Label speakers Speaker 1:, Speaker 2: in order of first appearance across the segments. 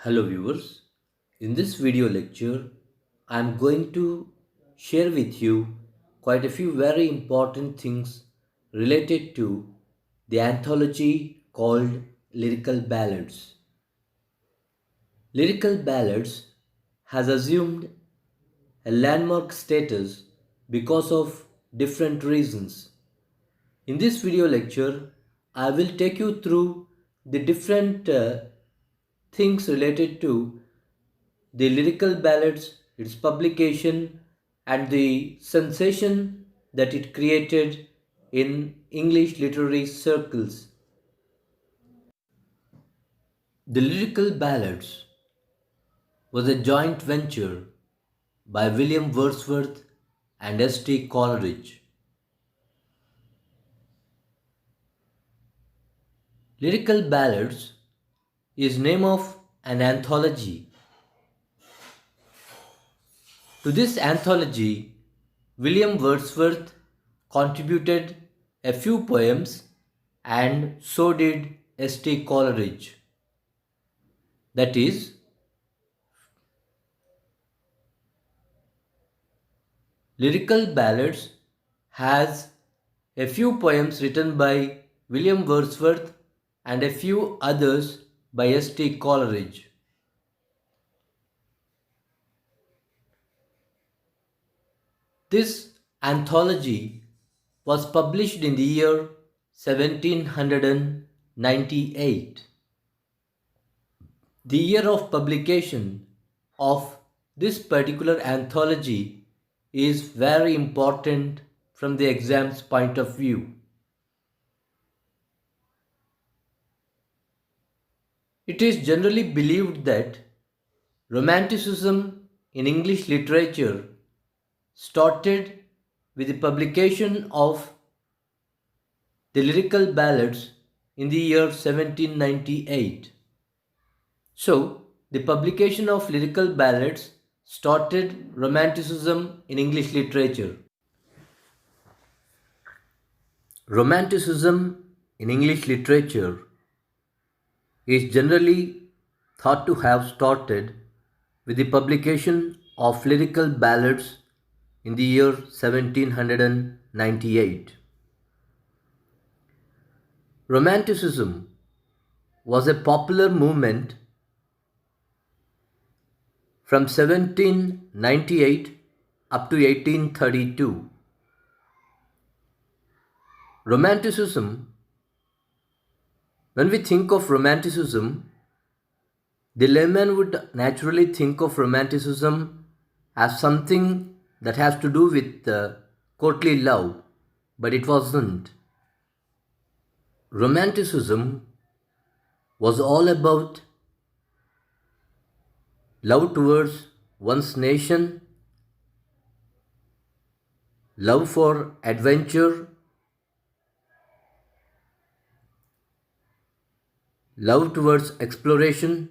Speaker 1: Hello viewers, in this video lecture I am going to share with you quite a few very important things related to the anthology called Lyrical Ballads. Lyrical Ballads has assumed a landmark status because of different reasons. In this video lecture, I will take you through the different things related to the lyrical ballads, its publication, and the sensation that it created in English literary circles. The lyrical ballads was a joint venture by William Wordsworth and S.T. Coleridge. Lyrical ballads is name of an anthology. To this anthology, William Wordsworth contributed a few poems and so did S.T. Coleridge. That is, Lyrical Ballads has a few poems written by William Wordsworth and a few others by S.T. Coleridge. This anthology was published in the year 1798. The year of publication of this particular anthology is very important from the exam's point of view. It is generally believed that Romanticism in English literature started with the publication of the Lyrical Ballads in the year 1798. So, the publication of Lyrical Ballads started Romanticism in English literature. Romanticism in English literature is generally thought to have started with the publication of Lyrical Ballads in the year 1798. Romanticism was a popular movement from 1798 up to 1832. Romanticism, when we think of Romanticism, the layman would naturally think of Romanticism as something that has to do with courtly love, but it wasn't. Romanticism was all about love towards one's nation, love for adventure, love towards exploration,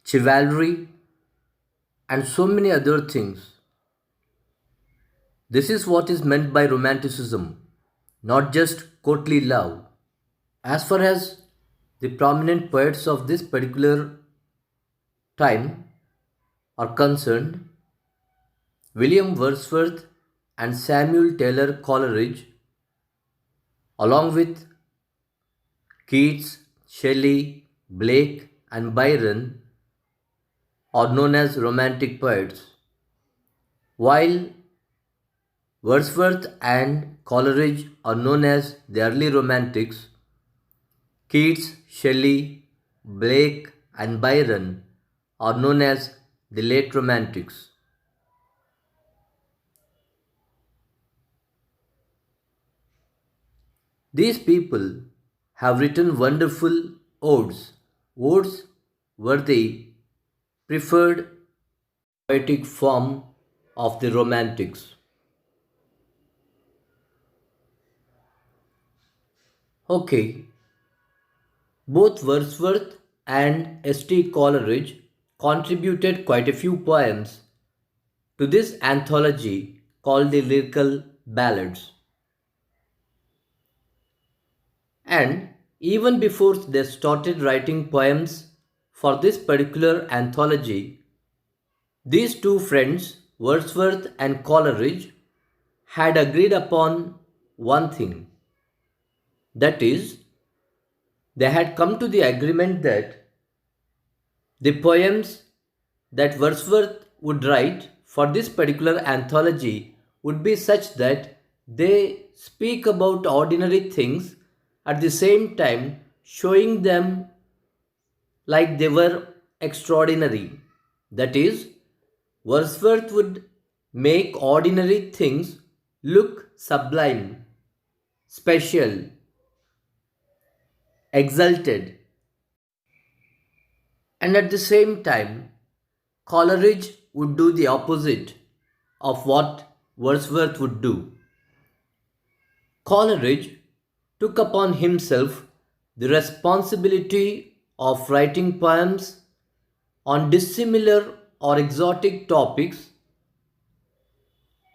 Speaker 1: chivalry, and so many other things. This is what is meant by Romanticism, not just courtly love. As far as the prominent poets of this particular time are concerned, William Wordsworth and Samuel Taylor Coleridge, along with Keats, Shelley, Blake, and Byron, are known as Romantic poets, while Wordsworth and Coleridge are known as the early Romantics. Keats, Shelley, Blake, and Byron are known as the late Romantics. These people have written wonderful odes. Odes were the preferred poetic form of the Romantics. Okay, both Wordsworth and S.T. Coleridge contributed quite a few poems to this anthology called the Lyrical Ballads. And even before they started writing poems for this particular anthology, these two friends, Wordsworth and Coleridge, had agreed upon one thing. That is, they had come to the agreement that the poems that Wordsworth would write for this particular anthology would be such that they speak about ordinary things at the same time showing them like they were extraordinary. That is, Wordsworth would make ordinary things look sublime, special, exalted, and at the same time, Coleridge would do the opposite of what Wordsworth would do. Coleridge took upon himself the responsibility of writing poems on dissimilar or exotic topics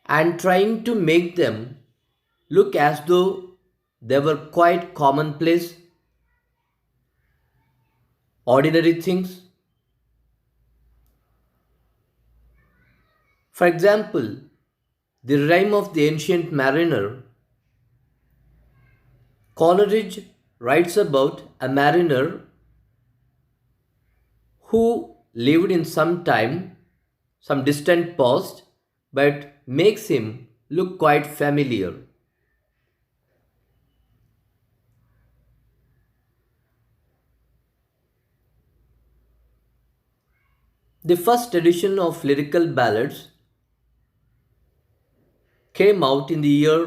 Speaker 1: and trying to make them look as though they were quite commonplace, ordinary things. For example, the rhyme of the ancient mariner, Coleridge writes about a mariner who lived in some time, some distant past, but makes him look quite familiar. The first edition of Lyrical Ballads came out in the year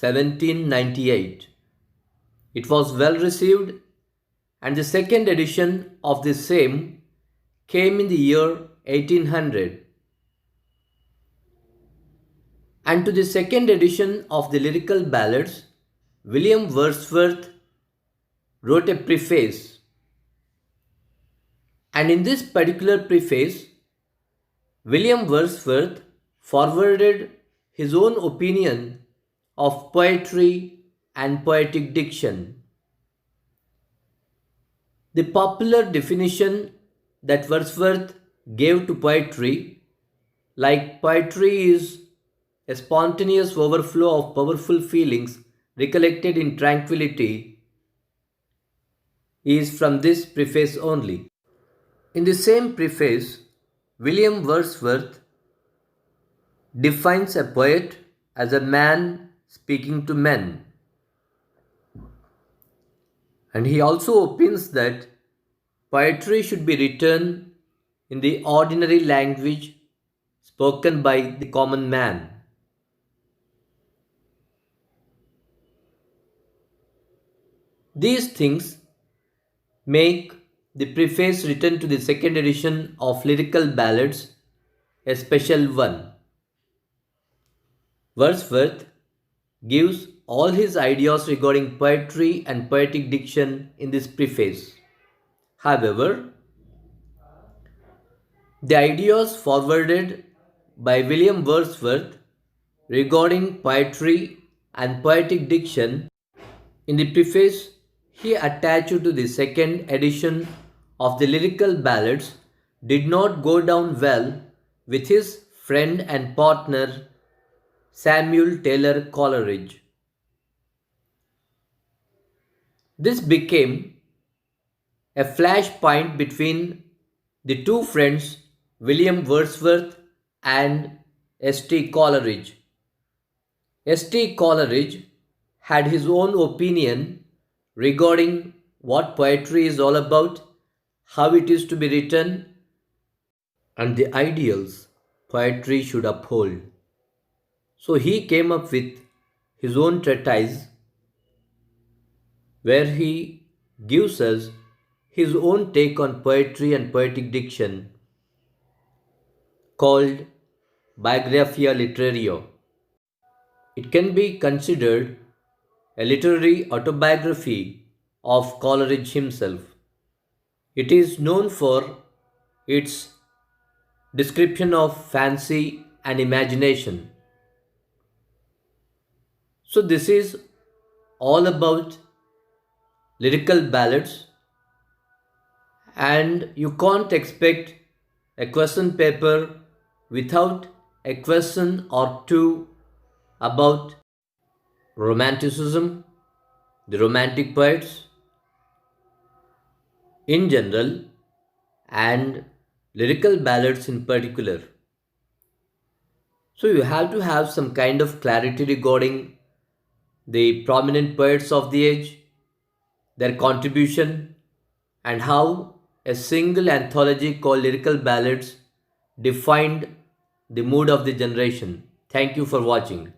Speaker 1: 1798. It was well received, and the second edition of the same came in the year 1800. And to the second edition of the Lyrical Ballads, William Wordsworth wrote a preface. And in this particular preface, William Wordsworth forwarded his own opinion of poetry and poetic diction. The popular definition that Wordsworth gave to poetry, like poetry is a spontaneous overflow of powerful feelings recollected in tranquility, is from this preface only. In the same preface, William Wordsworth defines a poet as a man speaking to men, and he also opines that poetry should be written in the ordinary language spoken by the common man. These things make the preface written to the second edition of Lyrical Ballads a special one. Wordsworth gives all his ideas regarding poetry and poetic diction in this preface. However, the ideas forwarded by William Wordsworth regarding poetry and poetic diction in the preface he attached to the second edition of the Lyrical Ballads did not go down well with his friend and partner Samuel Taylor Coleridge. This became a flashpoint between the two friends William Wordsworth and S.T. Coleridge. S.T. Coleridge had his own opinion regarding what poetry is all about, how it is to be written, and the ideals poetry should uphold. So he came up with his own treatise where he gives us his own take on poetry and poetic diction called Biographia literario. It can be considered a literary autobiography of Coleridge himself. It is known for its description of fancy and imagination. So, this is all about lyrical ballads, And you can't expect a question paper without a question or two about Romanticism, the Romantic poets in general, and lyrical ballads in particular. So you have to have some kind of clarity regarding the prominent poets of the age, their contribution, and how a single anthology called Lyrical Ballads defined the mood of the generation. Thank you for watching.